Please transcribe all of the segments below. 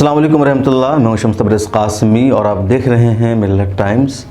अस्सलाम वालेकुम रहमतुल्लाह। मैं हूं शम्स तबरेज़ कासमी और आप देख रहे हैं मिल्लत टाइम्स।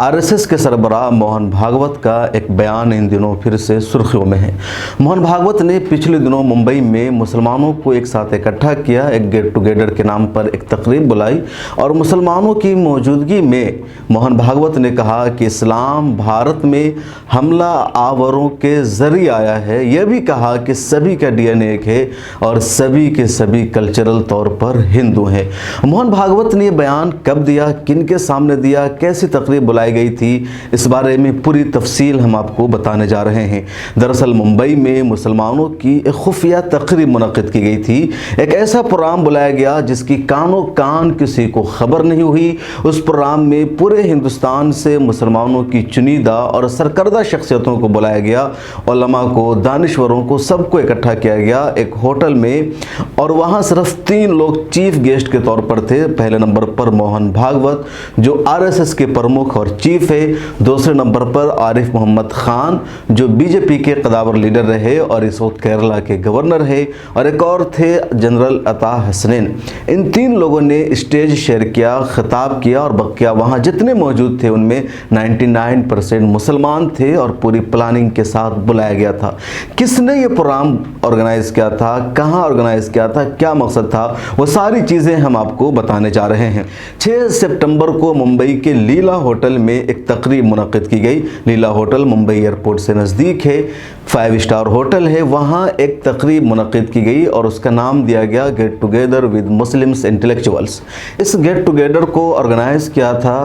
आरएसएस के सरबराह मोहन भागवत का एक बयान इन दिनों फिर से सुर्खियों में है। मोहन भागवत ने पिछले दिनों मुंबई में मुसलमानों को एक साथ इकट्ठा किया, एक गेट टुगेदर के नाम पर एक तकरीब बुलाई और मुसलमानों की मौजूदगी में मोहन भागवत ने कहा कि इस्लाम भारत में हमला आवरों के ज़रिए आया है। यह भी कहा कि सभी का डीएनए एक है और सभी के सभी कल्चरल तौर पर हिंदू हैं। मोहन भागवत ने बयान कब दिया, किनके सामने दिया, कैसी तकरीब बुलाई गई थी, इस बारे में पूरी तफसील हम आपको बताने जा रहे हैं। दरअसल मुंबई में मुसलमानों की एक खुफिया तकरीब मुनक़िद की गई थी। एक ऐसा प्रोग्राम बुलाया गया जिसकी कानों कान किसी को खबर नहीं हुई। उस प्रोग्राम में पूरे हिंदुस्तान से मुसलमानों की चुनिंदा और सरकर्दा शख्सियतों को बुलाया गया, उलमा को, दानिश्वरों को, सबको इकट्ठा किया गया एक होटल में और वहाँ सिर्फ 3 लोग चीफ गेस्ट के तौर पर थे। पहले नंबर पर मोहन भागवत जो आरएसएस के प्रमुख और चीफ है, दूसरे नंबर पर आरिफ मोहम्मद खान जो बीजेपी के कदावर लीडर रहे और इस वक्त केरला के गवर्नर है, और एक और थे जनरल अता हसनैन। इन 3 लोगों ने स्टेज शेयर किया, खिताब किया और बकिया वहाँ जितने मौजूद थे उनमें 99% मुसलमान थे और पूरी प्लानिंग के साथ बुलाया गया था। किसने ये प्रोग्राम ऑर्गेनाइज किया था, कहाँ ऑर्गेनाइज किया था, क्या मकसद था, वो सारी चीज़ें हम आपको बताने जा रहे हैं। 6 सितंबर को मुंबई के लीला होटल में एक तकरीब मुनक़िद की गई। लीला होटल मुंबई एयरपोर्ट से नज़दीक है, 5 स्टार होटल है। वहाँ एक तकरीब मुनक़िद की गई और उसका नाम दिया गया get together with Muslims intellectuals. इस गेट टुगेदर को ऑर्गेनाइज किया था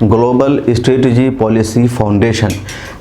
ग्लोबल स्ट्रेटजी पॉलिसी फाउंडेशन।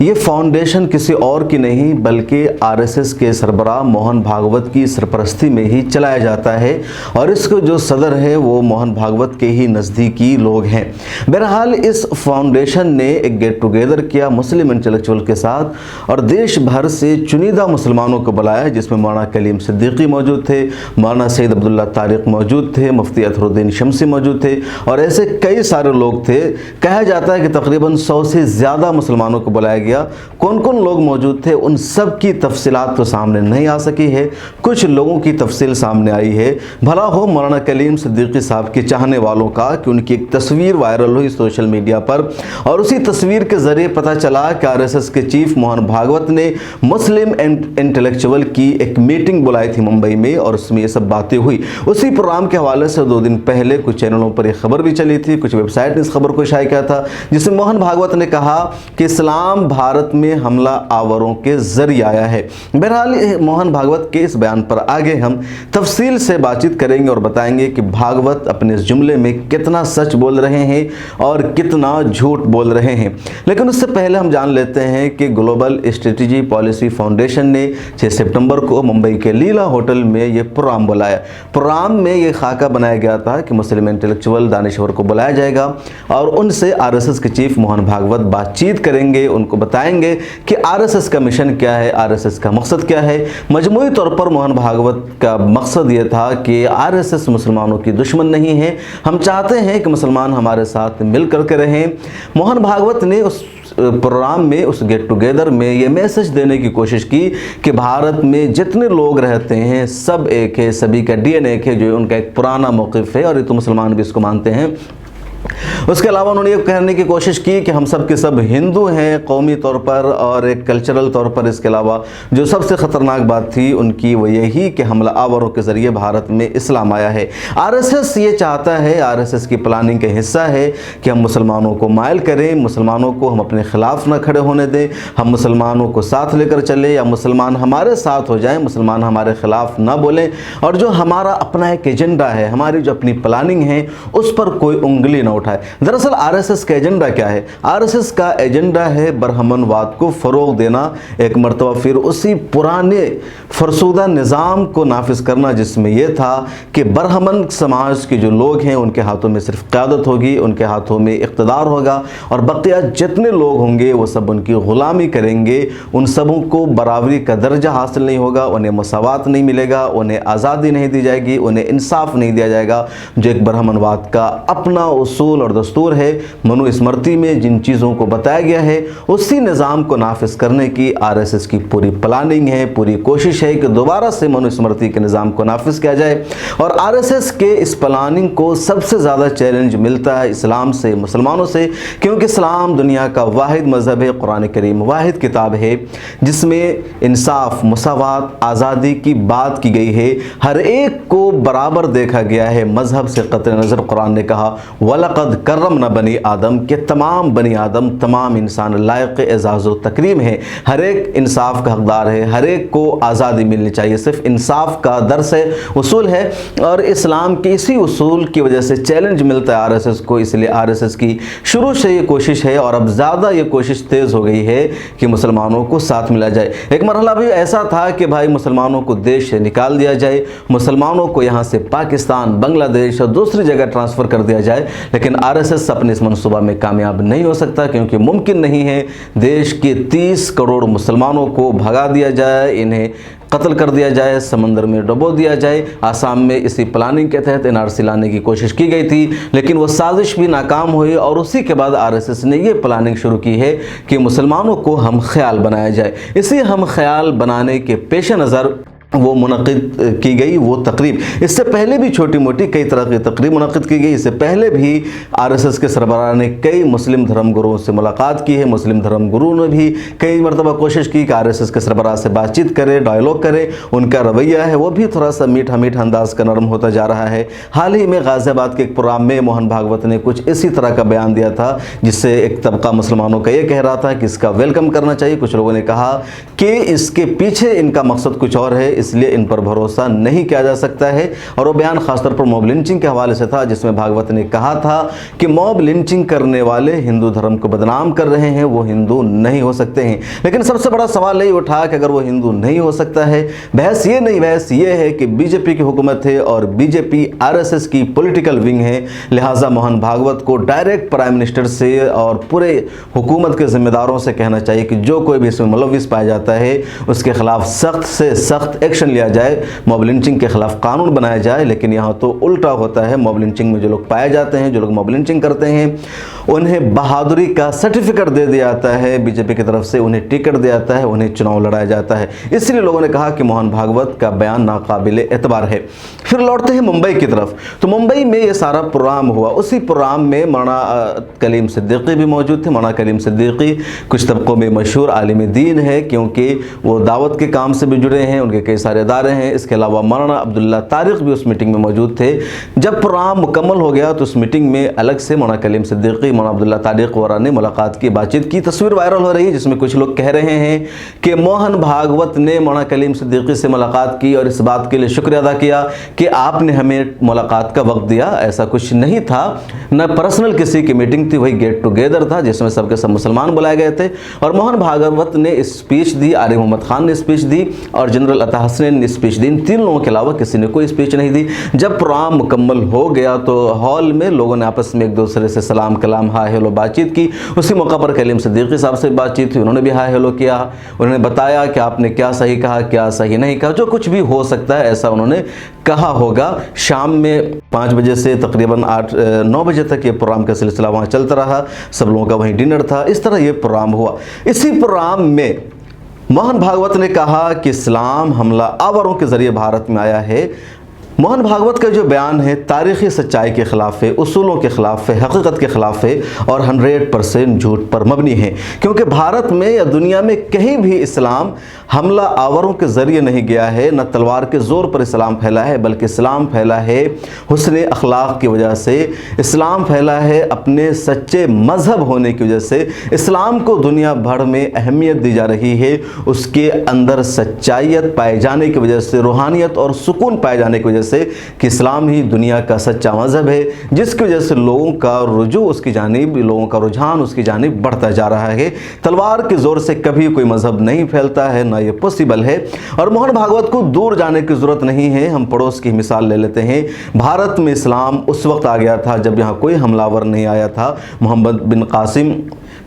ये फाउंडेशन किसी और की नहीं बल्कि आरएसएस के सरबराह मोहन भागवत की सरपरस्ती में ही चलाया जाता है और इसको जो सदर है वो मोहन भागवत के ही नज़दीकी लोग हैं। बहरहाल इस फाउंडेशन ने एक गेट टुगेदर किया मुस्लिम इंटेलेक्चुअल के साथ और देश भर से चुनिंदा मुसलमानों को बुलाया, जिसमें मौलाना कलीम सिद्दीकी मौजूद थे, मौलाना सैयद अब्दुल्ला तारिक मौजूद थे, मुफ्ती अतरुद्दीन शमसी मौजूद थे और ऐसे कई सारे लोग थे। कहा जाता है कि तकरीबन 100 से ज़्यादा मुसलमानों को बुलाया गया। कौन कौन लोग मौजूद थे उन सब की तफसीलात तो सामने नहीं आ सकी है, कुछ लोगों की तफसील सामने आई है। भला हो मौलाना कलीम सिद्दीकी साहब के चाहने वालों का कि उनकी एक तस्वीर वायरल हुई सोशल मीडिया पर और उसी तस्वीर के ज़रिए पता चला कि आरएसएस के चीफ मोहन भागवत ने मुस्लिम इंटेलेक्चुअल की एक मीटिंग बुलाई थी मुंबई में और उसमें ये सब बातें हुई। उसी प्रोग्राम के हवाले से 2 दिन पहले कुछ चैनलों पर यह खबर भी चली थी, कुछ वेबसाइट ने इस खबर को शाया किया था, जिसमें मोहन भागवत ने कहा कि इस्लाम भारत में हमला आवरों के जरिए आया है। बहरहाल मोहन भागवत के इस बयान पर आगे हम तफसील से बातचीत करेंगे और बताएंगे कि भागवत अपने इस जुमले में कितना सच बोल रहे हैं और कितना झूठ बोल रहे हैं। लेकिन उससे पहले हम जान लेते हैं कि ग्लोबल स्ट्रेटजी पॉलिसी फाउंडेशन ने 6 सितंबर को मुंबई के लीला होटल में ये प्रोग्राम बुलाया। प्रोग्राम में ये खाका बनाया गया था कि मुस्लिम इंटेलेक्चुअल दानिश्वर को बुलाया जाएगा और उनसे आरएसएस के चीफ मोहन भागवत बातचीत करेंगे, उनको बताएंगे कि आरएसएस का मिशन क्या है, आरएसएस का मकसद क्या है। मजमूई तौर पर मोहन भागवत का मकसद ये था कि आरएसएस मुसलमानों की दुश्मन नहीं है, हम चाहते हैं कि मुसलमान हमारे साथ मिल करके रहें। मोहन भागवत ने उस प्रोग्राम में, उस गेट टुगेदर में ये मैसेज देने की कोशिश की कि भारत में जितने लोग रहते हैं सब एक है, सभी का डीएनए एक है, जो उनका एक पुराना मौक़िफ़ है और ये तो मुसलमान भी इसको मानते हैं। उसके अलावा उन्होंने ये कहने की कोशिश की कि हम सब के सब हिंदू हैं कौमी तौर पर और एक कल्चरल तौर पर। इसके अलावा जो सबसे ख़तरनाक बात थी उनकी वो यही कि हमला आवरों के ज़रिए भारत में इस्लाम आया है। आरएसएस ये चाहता है, आरएसएस की प्लानिंग का हिस्सा है कि हम मुसलमानों को माइल करें, मुसलमानों को हम अपने ख़िलाफ़ न खड़े होने दें, हम मुसलमानों को साथ लेकर चले या मुसलमान हमारे साथ हो जाएँ, मुसलमान हमारे ख़िलाफ़ ना बोलें और जो हमारा अपना एक एजेंडा है, हमारी जो अपनी प्लानिंग है उस पर कोई उंगली न उठाए। दरअसल आरएसएस का एजेंडा क्या है? आरएसएस का एजेंडा है ब्राह्मणवाद को फ़रोग़ देना, एक मरतबा फिर उसी पुराने फरसूदा निज़ाम को नाफिज करना जिसमें यह था कि ब्राह्मण समाज के जो लोग हैं उनके हाथों में सिर्फ क़यादत होगी, उनके हाथों में इक़्तिदार होगा और बक़िया जितने लोग होंगे वो सब उनकी ग़ुलामी करेंगे, उन सबों को बराबरी का दर्जा हासिल नहीं होगा, उन्हें मसावात नहीं मिलेगा, उन्हें आज़ादी नहीं दी जाएगी, उन्हें इंसाफ नहीं दिया जाएगा, जो एक ब्राह्मणवाद का अपना उसूल और दस्तूर है। मनुस्मृति में जिन चीज़ों को बताया गया है उसी निज़ाम को नाफिज करने की आरएसएस की पूरी प्लानिंग है, पूरी कोशिश कोशिश है कि दोबारा से मनुस्मृति के निज़ाम को नाफिज किया जाए। और आरएसएस के इस प्लानिंग को सबसे ज़्यादा चैलेंज मिलता है इस्लाम से, मुसलमानों से, क्योंकि इस्लाम दुनिया का वाहिद मज़हब है, कुरान करीम वाहिद किताब है जिसमें इंसाफ, मुसावात, आज़ादी की बात की गई है। हर एक को बराबर देखा गया है, मज़हब से क़त्ल नज़र। कुरान ने कहा वलक़द करमना बनी आदम, के तमाम बनी आदम, तमाम इंसान लायक एज़ाज़ व तकरीम है। हर एक इंसाफ का हकदार है, हर एक को आज़ादी मिलनी चाहिए। सिर्फ इंसाफ का दर्स है, उसूल है, और इस्लाम के इसी उसूल की वजह से चैलेंज मिलता है आरएसएस को। इसलिए आरएसएस की शुरू से ये कोशिश है और अब ज़्यादा ये कोशिश तेज़ हो गई है कि मुसलमानों को साथ मिला जाए। एक मरहला भी ऐसा था कि भाई मुसलमानों को देश से निकाल दिया जाए, मुसलमानों को यहाँ से पाकिस्तान, बांग्लादेश और दूसरी जगह ट्रांसफ़र कर दिया जाए, लेकिन आरएसएस अपने इस मनसूबा में कामयाब नहीं हो सकता, क्योंकि मुमकिन नहीं है देश के 30 करोड़ मुसलमानों को भगा दिया जाए, इन्हें कत्ल कर दिया जाए, समंदर में डुबो दिया जाए। आसाम में इसी प्लानिंग के तहत एनआरसी लाने की कोशिश की गई थी, लेकिन वो साजिश भी नाकाम हुई और उसी के बाद आरएसएस ने ये प्लानिंग शुरू की है कि मुसलमानों को हम ख्याल बनाया जाए। इसी हम ख्याल बनाने के पेश नज़र वो मुनक़िद की गई वो तकरीब। इससे पहले भी छोटी मोटी कई तरह की तकरीब मुनक़िद की गई। इससे पहले भी आरएसएस के सरबराह ने कई मुस्लिम धर्म गुरुओं से मुलाकात की है। मुस्लिम धर्म गुरुओं ने भी कई मरतबा कोशिश की कि आरएसएस के सरबराह से बातचीत करे, डायलॉग करे। उनका रवैया है वो भी थोड़ा सा मीठा मीठा अंदाज का नरम होता जा रहा है। हाल ही में गाज़ियाबाद के एक प्रोग्राम में मोहन भागवत ने कुछ इसी तरह का बयान दिया था, जिससे एक तबका मुसलमानों का ये कह रहा था कि इसका वेलकम करना चाहिए। कुछ लोगों ने कहा कि इसके पीछे इनका मकसद कुछ और है, इसलिए इन पर भरोसा नहीं किया जा सकता है। और वो बयान खासतौर पर मॉब लिंचिंग के हवाले से था, जिसमें भागवत ने कहा था कि मॉब लिंचिंग करने वाले हिंदू धर्म को बदनाम कर रहे हैं, वो हिंदू नहीं हो सकते हैं। लेकिन सबसे बड़ा सवाल यही उठा कि अगर वो हिंदू नहीं हो सकता है, बहस ये नहीं, बहस ये है कि बीजेपी की हुकूमत है और बीजेपी आरएसएस की पॉलिटिकल विंग है। लिहाजा मोहन भागवत को डायरेक्ट प्राइम मिनिस्टर से और पूरे हुकूमत के जिम्मेदारों से कहना चाहिए कि जो कोई भी इसमें मुलविस पाया जाता है उसके खिलाफ सख्त से सख्त एक्शन लिया जाए, मॉब लिंचिंग के खिलाफ कानून बनाया जाए। लेकिन यहाँ तो उल्टा होता है। मॉब लिंचिंग में जो लोग पाए जाते हैं, जो लोग मॉब लिंचिंग करते हैं, उन्हें बहादुरी का सर्टिफिकेट दे दिया जाता है बीजेपी की तरफ से, उन्हें टिकट दिया जाता है, उन्हें चुनाव लड़ाया जाता है। इसलिए लोगों ने कहा कि मोहन भागवत का बयान नाकाबिले एतबार है। फिर लौटते हैं मुंबई की तरफ। तो मुंबई में ये सारा प्रोग्राम हुआ। उसी प्रोग्राम में मौलाना कलीम सिद्दीकी भी मौजूद थे। मौलाना कलीम सिद्दीकी कुछ तबकों में मशहूर आलिम दीन है, क्योंकि वो दावत के काम से भी जुड़े हैं, उनके कई सारे इदारे हैं। इसके अलावा मौलाना अब्दुल्ला तारिक भी उस मीटिंग में मौजूद थे। जब प्रोग्राम मुकम्मल हो गया तो उस मीटिंग में अलग से मौलाना कलीम सिद्दीकी, मौलाना अब्दुल्ला तारिक वगैरह ने मुलाकात की, बातचीत की। तस्वीर वायरल हो रही है जिसमें कुछ लोग कह रहे हैं कि मोहन भागवत ने मौलाना कलीम सिद्दीकी से मुलाकात की और इस बात के लिए शुक्रिया अदा किया कि आपने हमें मुलाकात का वक्त दिया। ऐसा कुछ नहीं था, न पर्सनल किसी की मीटिंग थी, वही गेट टुगेदर था जिसमें सबके सब मुसलमान बुलाए गए थे। और मोहन भागवत ने स्पीच दी, आरिफ मोहम्मद खान ने स्पीच दी और जनरल अता हसनैन ने स्पीच दी। इन तीन लोगों के अलावा किसी ने कोई स्पीच नहीं दी। जब प्रोग्राम मुकम्मल हो गया तो हॉल में लोगों ने आपस में एक दूसरे से सलाम कलाम, हाय हेलो बातचीत की। उसी मौका पर कलीम सिद्दीकी साहब से बातचीत हुई, उन्होंने भी हाय हेलो किया। उन्होंने बताया कि आपने क्या सही कहा, क्या सही नहीं कहा, जो कुछ भी हो सकता है ऐसा उन्होंने कहा होगा। शाम में 5 बजे से तकरीबन 8-9 बजे तक ये प्रोग्राम का सिलसिला वहाँ चलता रहा। सब लोगों का वहीं डिनर था। इस तरह ये प्रोग्राम हुआ। इसी प्रोग्राम में मोहन भागवत ने कहा कि इस्लाम हमला आवरों के ज़रिए भारत में आया है। मोहन भागवत का जो बयान है तारीख़ी सच्चाई के ख़िलाफ़ है, उसूलों के ख़िलाफ़ है, हकीकत के ख़िलाफ़ है और 100% झूठ पर मबनी है। क्योंकि भारत में या दुनिया में कहीं भी इस्लाम हमला आवरों के ज़रिए नहीं गया है, न तलवार के ज़ोर पर इस्लाम फैला है, बल्कि इस्लाम फैला है हुस्न अखलाक की वजह से, इस्लाम फैला है अपने सच्चे मज़हब होने की वजह से। इस्लाम को दुनिया भर में अहमियत दी जा रही है, उसके अंदर सच्चाइयत पाए जाने की वजह से, रूहानियत और सुकून पाए जाने की वजह से कि इस्लाम ही दुनिया का सच्चा मज़हब है, जिसकी वजह से लोगों का रुजू उसकी जानिब, लोगों का रुझान उसकी जानिब बढ़ता जा रहा है। तलवार के ज़ोर से कभी कोई मज़हब नहीं फैलता है, ना ये पॉसिबल है। और मोहन भागवत को दूर जाने की ज़रूरत नहीं है। हम पड़ोस की मिसाल ले लेते हैं। भारत में इस्लाम उस वक्त आ गया था जब यहाँ कोई हमलावर नहीं आया था। मोहम्मद बिन कासिम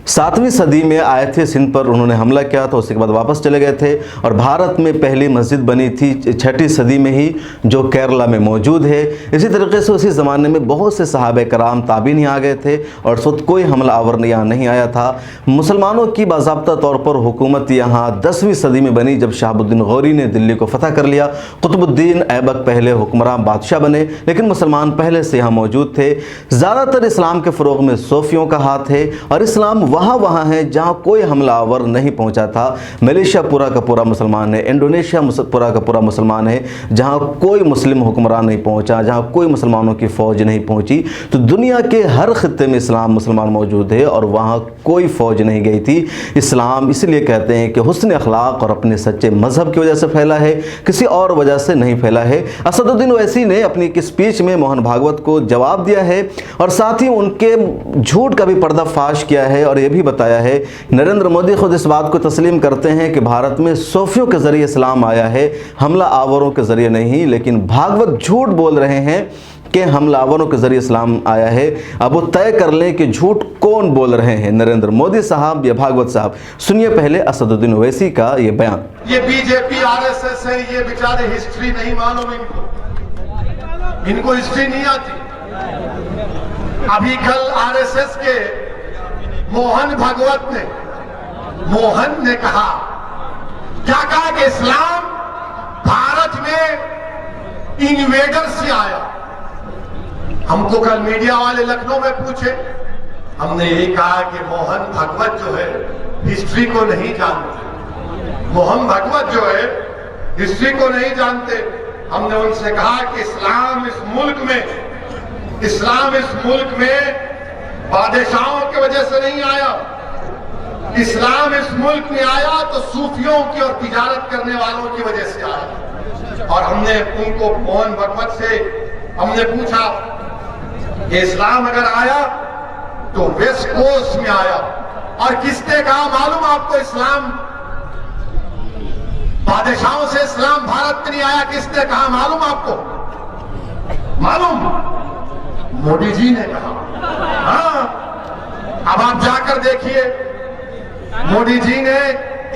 7वीं सदी में आए थे सिंध पर, उन्होंने हमला किया था, उसके बाद वापस चले गए थे और भारत में पहली मस्जिद बनी थी 6वीं सदी में ही, जो केरला में मौजूद है। इसी तरीके से उसी ज़माने में बहुत से सहाबे कराम ताबीन ही आ गए थे और कोई हमला आवर यहाँ नहीं आया था। मुसलमानों की बाज़ाब्ता तौर पर हुकूमत यहाँ 10वीं सदी में बनी, जब शहाबुद्दीन गौरी ने दिल्ली को फतह कर लिया। कुतुबुद्दीन ऐबक पहले हुक्मरान बादशाह बने, लेकिन मुसलमान पहले से यहाँ मौजूद थे। ज़्यादातर इस्लाम के फ़रोग़ में सूफियों का हाथ है और इस्लाम वहाँ है जहाँ कोई हमलावर नहीं पहुँचा था। मलेशिया पूरा का पूरा मुसलमान है, इंडोनेशिया पूरा का पूरा मुसलमान है, जहाँ कोई मुस्लिम हुक्मरान नहीं पहुँचा, जहाँ कोई मुसलमानों की फ़ौज नहीं पहुँची। तो दुनिया के हर खित्ते में इस्लाम मुसलमान मौजूद है और वहाँ कोई फ़ौज नहीं गई थी। इस्लाम इसलिए कहते हैं कि हुस्न अखलाक और अपने सच्चे मज़हब की वजह से फैला है, किसी और वजह से नहीं फैला है। असदुद्दीन ओवैसी ने अपनी एक स्पीच में मोहन भागवत को जवाब दिया है और साथ ही उनके झूठ का भी पर्दाफाश किया है और यह भी बताया है। नरेंद्र मोदी खुद इस बात को तस्लीम करते हैं कि भारत में सूफियों के ज़रिए इस्लाम आया है, हमला आवरों के ज़रिए नहीं। लेकिन भागवत झूठ बोल रहे हैं कि हमलावरों के ज़रिए इस्लाम आया है। अब वो तय कर लें कि झूठ कौन बोल रहे हैं, नरेंद्र मोदी साहब या भागवत साहब। सुनिए पहले असदुद्दीन ओवैसी का ये बयान। ये बीजेपी आरएसएस है, ये बेचारे हिस्ट्री नहीं मालूम इनको हिस्ट्री नहीं आती। अभी कल आरएसएस के मोहन ने कहा, क्या कहा कि इस्लाम भारत में इन्वेडर से आया। हमको कल मीडिया वाले लखनऊ में पूछे, हमने यही कहा कि मोहन भागवत जो है हिस्ट्री को नहीं जानते। मोहन भागवत जो है हिस्ट्री को नहीं जानते। हमने उनसे कहा कि इस्लाम इस मुल्क में बादशाहों की वजह से नहीं आया। इस्लाम इस मुल्क में आया तो सूफियों की और तिजारत करने वालों की वजह से आया। और हमने उनको मोहन भागवत से हमने पूछा कि इस्लाम अगर आया तो वेस्ट कोस्ट में आया, और किसने कहा मालूम आपको? इस्लाम बादशाहों से इस्लाम भारत में नहीं आया। किसने कहा मालूम आपको? मालूम? मोदी जी ने कहा। हाँ, अब आप जाकर देखिए, मोदी जी ने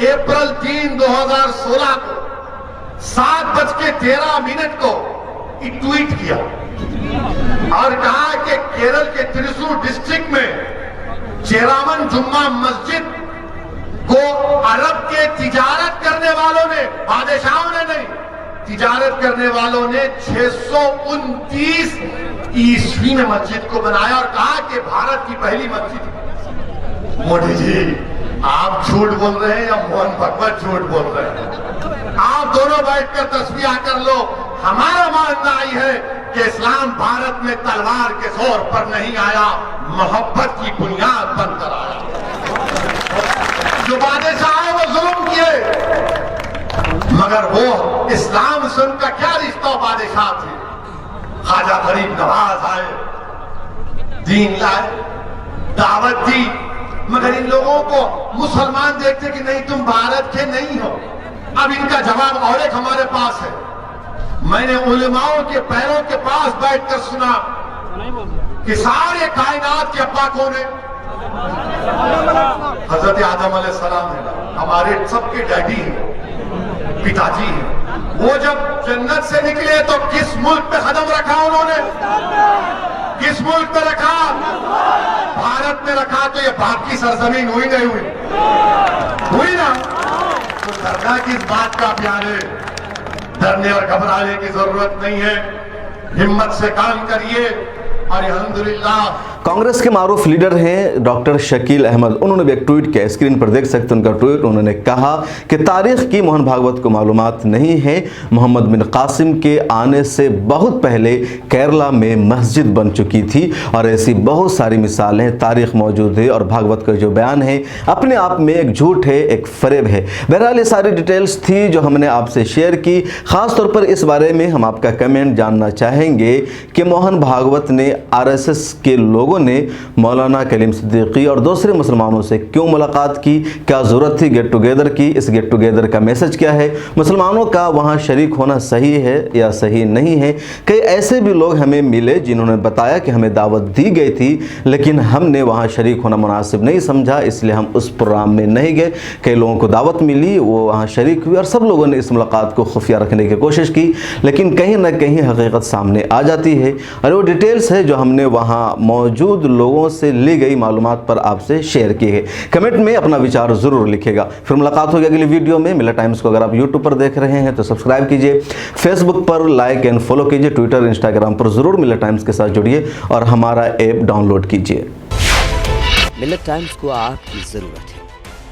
अप्रैल 3, 2016 को 7:13 को एक ट्वीट किया और कहा कि केरल के त्रिशूर डिस्ट्रिक्ट में चेरामन जुम्मा मस्जिद को अरब के तिजारत करने वालों ने, बादशाहों ने नहीं, तिजारत करने वालों ने 629 ईस्वी में मस्जिद को बनाया और कहा कि भारत की पहली मस्जिद। मोदी जी, आप झूठ बोल रहे हैं या मोहन भागवत झूठ बोल रहे हैं? आप दोनों बैठकर तस्बीह कर लो। हमारा मानना ही है कि इस्लाम भारत में तलवार के जोर पर नहीं आया, मोहब्बत की बुनियाद बनकर आया। जो बादशाह है वो जुल्म किए, मगर वो इस्लाम से उनका क्या रिश्ता? बादशाह थे। ख्वाजा गरीब नवाज आए, दीन लाए, दावत दी, मगर इन लोगों को मुसलमान देखते कि नहीं तुम भारत के नहीं हो। अब इनका जवाब और एक हमारे पास है। मैंने उलेमाओं के पैरों के पास बैठकर सुना कि सारे कायनात के अब्बा कौन है? हजरत आदम अलैहिस्सलाम है, हमारे सबके डैडी हैं, पिताजी हैं। वो जब जन्नत से निकले तो किस मुल्क पे कदम रखा उन्होंने? किस मुल्क पे रखा? भारत में रखा। तो ये बाप की सरजमीन हुई नहीं हुई? हुई ना। तो डरना किस बात का प्यारे? डरने और घबराने की जरूरत नहीं है। हिम्मत से काम करिए और अल्हम्दुलिल्लाह। कांग्रेस के मारूफ लीडर हैं डॉक्टर शकील अहमद, उन्होंने भी एक ट्वीट किया, स्क्रीन पर देख सकते हैं उनका ट्वीट। उन्होंने कहा कि तारीख की मोहन भागवत को मालूमात नहीं है। मोहम्मद बिन कासिम के आने से बहुत पहले केरला में मस्जिद बन चुकी थी और ऐसी बहुत सारी मिसालें तारीख मौजूद है और भागवत का जो बयान है अपने आप में एक झूठ है, एक फरेब है। बहरहाल ये सारी डिटेल्स थी जो हमने आपसे शेयर की। ख़ास तौर पर इस बारे में हम आपका कमेंट जानना चाहेंगे कि मोहन भागवत ने आरएसएस के लोग लोगों ने मौलाना कलीम सिद्दीकी और दूसरे मुसलमानों से क्यों मुलाकात की, क्या ज़रूरत थी गेट टुगेदर की, इस गेट टुगेदर का मैसेज क्या है, मुसलमानों का वहाँ शरीक होना सही है या सही नहीं है। कई ऐसे भी लोग हमें मिले जिन्होंने बताया कि हमें दावत दी गई थी लेकिन हमने वहाँ शरीक होना मुनासिब नहीं समझा, इसलिए हम उस प्रोग्राम में नहीं गए। कई लोगों को दावत मिली, वो वहाँ शरीक हुए और सब लोगों ने इस मुलाकात को खुफिया रखने की कोशिश की, लेकिन कहीं ना कहीं हकीकत सामने आ जाती है और वो डिटेल्स है जो हमने वहाँ मौजूद लोगों से ली गई मालूमात पर आपसे शेयर की है। कमेंट में अपना विचार ज़रूर लिखेगा। फिर मुलाकात होगी अगली वीडियो में। मिल्लत टाइम्स को अगर आप यूट्यूब पर देख रहे हैं तो सब्सक्राइब कीजिए, फेसबुक पर लाइक एंड फॉलो कीजिए, ट्विटर इंस्टाग्राम पर ज़रूर मिल्लत टाइम्स के साथ जुड़िए और हमारा ऐप डाउनलोड कीजिए। मिल्लत टाइम्स को आपकी ज़रूरत है,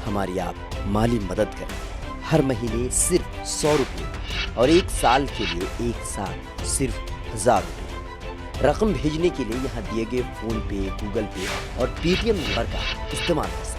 हमारी आप माली मदद करें। हर महीने सिर्फ 100 रुपये और 1 साल के लिए 1 साल सिर्फ 1000 रुपये। रकम भेजने के लिए यहाँ दिए गए फ़ोन पे, गूगल पे और पेटीएम नंबर का इस्तेमाल कर सकते हैं।